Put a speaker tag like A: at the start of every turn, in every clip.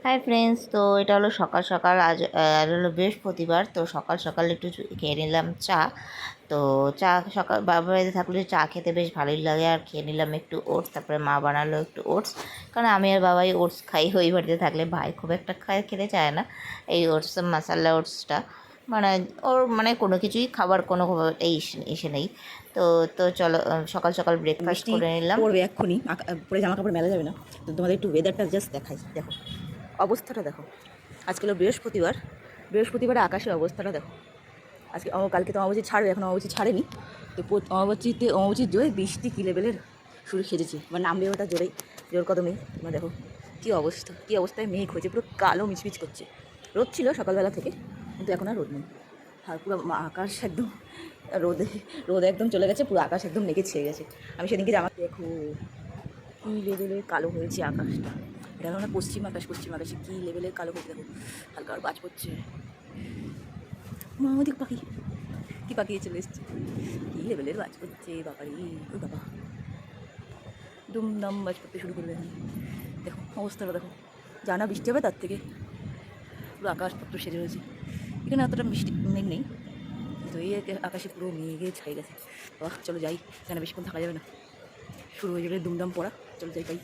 A: Hi friends, তো এটা হলো সকাল সকাল। আজ হলো বৃহস্পতিবার। তো সকাল সকাল একটু খেয়ে নিলাম চা। তো চা সকাল বাবার বাড়িতে থাকলে চা খেতে বেশ ভালোই লাগে। আর খেয়ে নিলাম একটু ওটস, তারপরে মা বানালো একটু ওটস। কারণ আমি আর বাবাই ওটস খাই, ওই বাড়িতে থাকলে ভাই খুব একটা খেতে চায় না এই ওটস, মশালা ওটসটা। মানে ওর মানে কোনো কিছুই খাবার কোনো এই এসে নেই। তো তো চলো সকাল সকাল ব্রেকফাস্ট
B: বৃষ্টি
A: করে নিলাম।
B: পড়বে এক্ষুনি, পরে জামা কাপড় মেলা যাবে না। তো তোমাদের একটু ওয়েদারটা জাস্ট দেখাই, দেখো অবস্থাটা দেখো। আজকে হলো বৃহস্পতিবার, বৃহস্পতিবারে আকাশের অবস্থাটা দেখো। আজকে কালকে তো অমাবস্যা ছাড়বে, এখন অমাবস্যা ছাড়েনি। তো অমাবস্যার জোরে বৃষ্টি কী লেভেলের শুরু সেরেছে, মানে নামবে ওটা জোরেই, জোর কদমেই। তোমরা দেখো কী অবস্থা, কী অবস্থায় মেঘ হয়েছে, পুরো কালো মিচমিচ করছে। রোদ ছিল সকালবেলা থেকে, কিন্তু এখন আর রোদ নেই। আর পুরো আকাশ একদম রোদে রোদ একদম চলে গেছে, পুরো আকাশ একদম মেঘে ছেয়ে গেছে। আমি সেদিনকে জামা দেখো কী লেভেলের কালো হয়েছে আকাশটা। এটা হলো না পশ্চিম আকাশে কী লেভেলের কালো হয়েছে দেখো। হালকা আর বাজ পড়ছে। মা ওদিক পাখি, কী পাখি চলে এসছে, কী লেভেলের বাজ পড়ছে বাবারি। ওই বাবা দুমদাম বাজ পড়তে শুরু করবে। দেখো অবস্থাটা দেখো, জানা বৃষ্টি হবে তার থেকে পুরো আকাশপত্র সেরে রয়েছে। এখানে এতটা বৃষ্টি মেঘ নেই, তো এই আকাশে পুরো মেঘে ছাই গেছে। বাহ চলো যাই, এখানে বেশিক্ষণ থাকা যাবে না, শুরু হয়ে যাবে দুমদাম পড়া। চলো যাই পাই।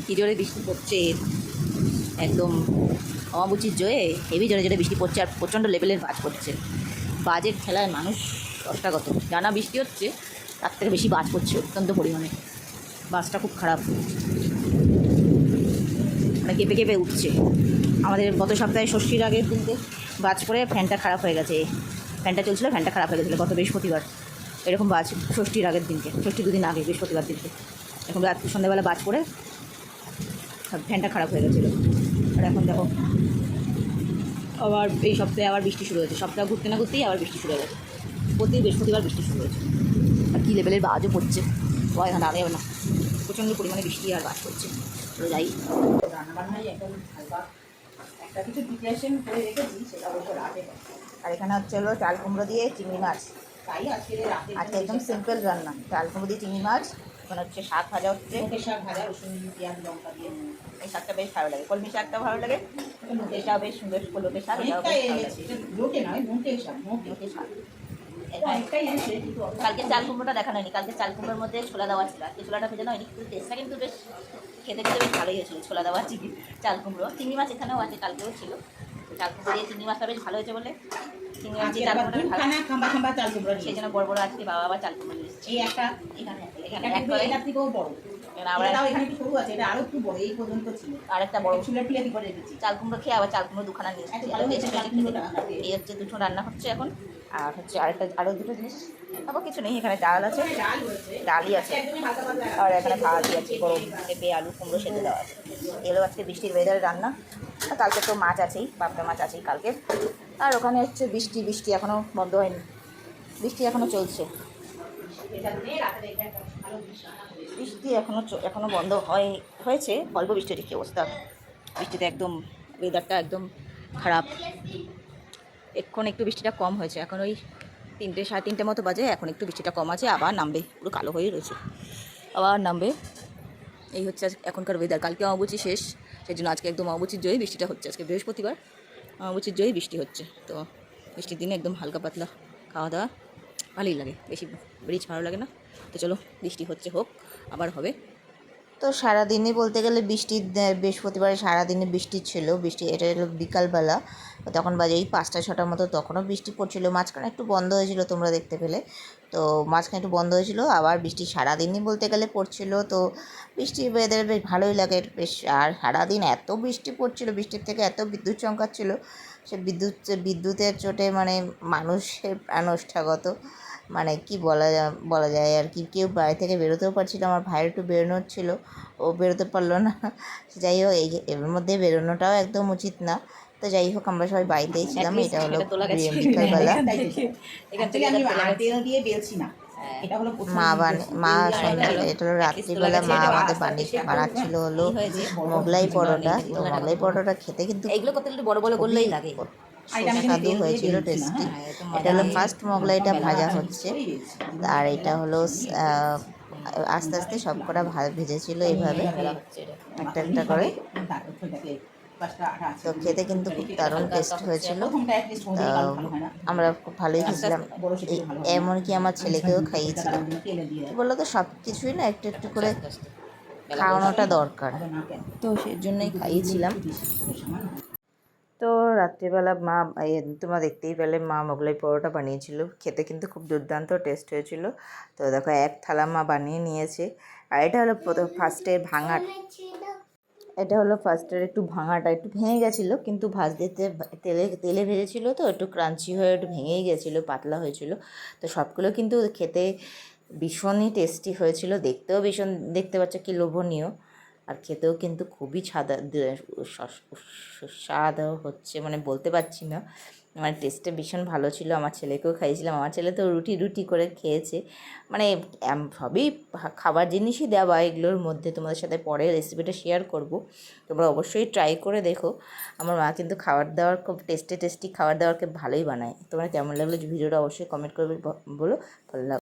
B: কী জোরে বৃষ্টি পড়ছে, একদম অমাবস্যার জয়ে হেভি জোরে জোরে বৃষ্টি পড়ছে, আর প্রচণ্ড লেভেলের বাজ পড়ছে। বাজের খেলায় মানুষ কষ্টাগত। জানা বৃষ্টি হচ্ছে তার থেকে বেশি বাজ পড়ছে অত্যন্ত পরিমাণে। বাজটা খুব খারাপ, মানে কেঁপে কেঁপে উঠছে। আমাদের গত সপ্তাহে ষষ্ঠীর আগের দিনকে বাজ পড়ে ফ্যানটা খারাপ হয়ে গেছে। ফ্যানটা চলছিল, ফ্যানটা খারাপ হয়ে গেছিলো গত বৃহস্পতিবার। এরকম বাজ ষষ্ঠীর আগের দিনকে, ষষ্ঠী দুদিন আগে বৃহস্পতিবার দিনকে এখন রাত্রি সন্ধ্যাবেলা বাজ পড়ে ফ্যানটা খারাপ হয়ে গেছিলো। আর এখন দেখো আবার এই সপ্তাহে আবার বৃষ্টি শুরু হয়েছে। সপ্তাহ ঘুরতে না ঘুরতেই আবার বৃষ্টি শুরু হয়ে গেছে। প্রতি বৃহস্পতিবার বৃষ্টি শুরু হয়েছে, আর কী লেভেলের বাজও পড়ছে, ভয় এখানে দাঁড়াবে না। প্রচণ্ড পরিমাণে বৃষ্টি আর বাজ পড়ছে। যাই রান্নাবান্নায় একদম হালকা একটা কিছু প্রিপারেশন করে রেখেছি, সেটা অবশ্য রাতে। আর এখানে হচ্ছে হলো চাল কুমড়ো দিয়ে চিংড়ি মাছ। তাই আজকে রাতে আজকে একদম সিম্পল রান্না, চাল কুমড়ো দিয়ে চিংড়ি মাছ। এখন হচ্ছে শাক ভাজা হচ্ছে, শাক ভাজা, রসুন পেঁয়াজ লঙ্কা দিয়ে। এই শাকটা বেশ ভালো লাগে, কলমি শাকটা ভালো লাগে, এটাও বেশ সুন্দর। লোটে শাক, এটাও বেশ ভালো লাগে। লোটে নয়, মোটে শাক, মোটে শাক। কালকে চাল কুমড়োটা দেখানো হয়নি, কালকে চাল কুমড়োর মধ্যে ছোলা দেওয়া ছিল, আজকে ছোলাটা ভেজানো হয়নি, কিন্তু টেস্টটা কিন্তু বেশ খেতে খেতে বেশ ভালোই হয়েছিল। ছোলা দেওয়া চিংড়ি, চাল কুমড়ো, চিংড়ি মাছ এখানেও আছে, কালকেও ছিল। চাল কুমড়ো দিয়ে চিংড়ি মাছটা বেশ ভালো হয়েছে বলে চিংড়ি মাছ দিয়ে চাল কুমড়ো সেই জন্য বড় বড় আজকে বাবা আবার চাল কুমড়ো নিয়ে এসেছে। এই একটা এখানে এক থেকেও বড়, আরো একটু বড়, এই পর্যন্ত ছিল। আর একটা বড় প্লেট করে রেখেছি চাল কুমড়ো খেয়ে, আবার চাল কুমড়ো দুখানা নিয়ে এসেছি। এই হচ্ছে দুটো রান্না হচ্ছে এখন। আর হচ্ছে আরও দুটো জিনিস, তারপর কিছু নেই। এখানে ডাল আছে, ডালই আছে, আর এখানে ভাতই আছে, গরম পেঁপে আলু কুমড়ো সেদ্ধ দেওয়া আছে। এগুলো আজকে বৃষ্টির ওয়েদারে রান্না। আর কালকে তো মাছ আছেই, পাবদা মাছ আছেই কালকে। আর ওখানে হচ্ছে বৃষ্টি এখনও বন্ধ হয়নি, বৃষ্টি এখনও চলছে। বৃষ্টি এখনও বন্ধ হয়েছে, অল্প বৃষ্টির কী অবস্থা। বৃষ্টিতে একদম ওয়েদারটা একদম খারাপ। এখন একটু বৃষ্টিটা কম হয়েছে, এখন ওই 3টে সাড়ে 3টে মতো বাজে, এখন একটু বৃষ্টিটা কম আছে। আবার নামবে, পুরো কালো হয়েই রয়েছে, আবার নামবে। এই হচ্ছে এখনকার ওয়েদার। কালকে অমাবস্যা শেষ, সেই জন্য আজকে একদম অমাবস্যার জয়ী বৃষ্টিটা হচ্ছে। আজকে বৃহস্পতিবার, অমাবস্যার জয়ী বৃষ্টি হচ্ছে। তো বৃষ্টির দিনে একদম হালকা পাতলা খাওয়া দাওয়া ভালোই লাগে, বেশি রিচ ভালো লাগে না। তো চলো বৃষ্টি হচ্ছে, হোক, আবার হবে।
A: তো সারাদিনই বলতে গেলে বৃহস্পতিবারে সারাদিনে বৃষ্টি ছিল। বৃষ্টি এটা হলো বিকালবেলা, তখন বাজে এই 5টা-6টার মতো, তখনও বৃষ্টি পড়ছিল। মাঝখানে একটু বন্ধ হয়েছিল, তোমরা দেখতে পেলে। তো মাঝখানে একটু বন্ধ হয়েছিল, আবার বৃষ্টি সারাদিনই বলতে গেলে পড়ছিল। তো বৃষ্টি ওয়েদার বেশ ভালোই লাগে বেশ। আর সারাদিন এত বৃষ্টি পড়ছিল, বৃষ্টির থেকে এত বিদ্যুৎ চমকাচ্ছিল, সে বিদ্যুতের চোটে মানে মানুষের প্রাণ ওষ্ঠাগত। মানে কি বলা যায় আর কি। কেউ বাড়ি থেকে বেরোতেও পারছিল, আমার ভাইয়ের একটু বেরোনোর ছিল, ও বেরোতে পারলো না। যাই হোক, এর মধ্যে বেরোনোটাও একদম উচিত না। তো যাই হোক, আমরা সবাই বাড়িতেই ছিলাম। এটা হলো বিকালবেলা। মা সন্ধ্যা, এটা হলো রাত্রিবেলা মা আমাদের বানাচ্ছিল হলো মোগলাই পরোটা। তো মোগলাই পরোটাটা খেতে কিন্তু
B: এইগুলো করতে একটু বড় বড় করলেই লাগে,
A: সুস্বাদু হয়েছিল, টেস্টি। এটা হলো ফার্স্ট মোগলাইটা ভাজা হচ্ছে। আর এটা হলো আস্তে আস্তে সব কটা ভেজেছিল এইভাবে
B: বেলা হচ্ছে এটা।
A: একটা একটা করে। তো খেতে কিন্তু খুব দারুণ
B: হালকা
A: টেস্ট
B: হালকা হচ্ছে
A: হয়েছিল।
B: এখন।
A: তা আমরা খুব ভালোই
B: আস্তে
A: খেয়েছিলাম।
B: আস্তে হয়।
A: এই এমনকি আমার ছেলেকেও খাইয়েছিলাম। কী বলো তো, সব কিছুই না একটু একটু করে
B: আস্তে আস্তে বেলা
A: খাওয়ানোটা
B: বয়সী।
A: দরকার। তো সেই জন্যই খাইয়েছিলাম। তো রাত্রিবেলা মা তোমরা দেখতেই পেলে মা মোগলাই পরোটা বানিয়েছিল, খেতে কিন্তু খুব দুর্দান্ত টেস্ট হয়েছিল। তো দেখো এক থালা মা বানিয়ে নিয়েছে। আর এটা হলো ফার্স্টে ভাঙা, এটা হলো ফার্স্টের একটু ভাঙাটা একটু ভেঙে গেছিলো, কিন্তু ভাজতে তেলে তেলে ভেজেছিল তো একটু ক্রাঞ্চি হয়ে একটু ভেঙেই গেছিলো, পাতলা হয়েছিল। তো সবগুলো কিন্তু খেতে ভীষণই টেস্টি হয়েছিল, দেখতেও ভীষণ, দেখতে পাচ্ছ কি লোভনীয়, আর খেতেও কিন্তু খুবই স্বাদ হচ্ছে, মানে বলতে পারছি না, মানে টেস্টটা ভীষণ ভালো ছিল। আমার ছেলেকেও খাইয়েছিলাম, আমার ছেলে তো রুটি রুটি করে খেয়েছে। মানে সবই খাবার জিনিসই দেওয়া এগুলোর মধ্যে। তোমাদের সাথে পরে রেসিপিটা শেয়ার করব, তোমরা অবশ্যই ট্রাই করে দেখো। আমার মা কিন্তু খাবার দাবার খুব টেস্টি খাবার দাবারকে ভালোই বানায়। তোমরা কেমন লাগলো ভিডিওটা অবশ্যই কমেন্ট করবে, বলো ভালো লাগলো।